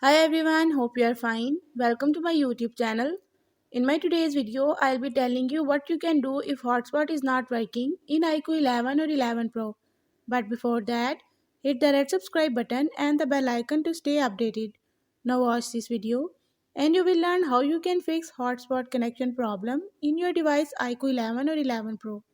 Hi everyone, hope you are fine. Welcome to my YouTube channel. In my today's video, I'll be telling you what you can do if hotspot is not working in IQOO 11 or 11 Pro. But before that, hit the red subscribe button and the bell icon to stay updated. Now watch this video and you will learn how you can fix hotspot connection problem in your device IQOO 11 or 11 Pro.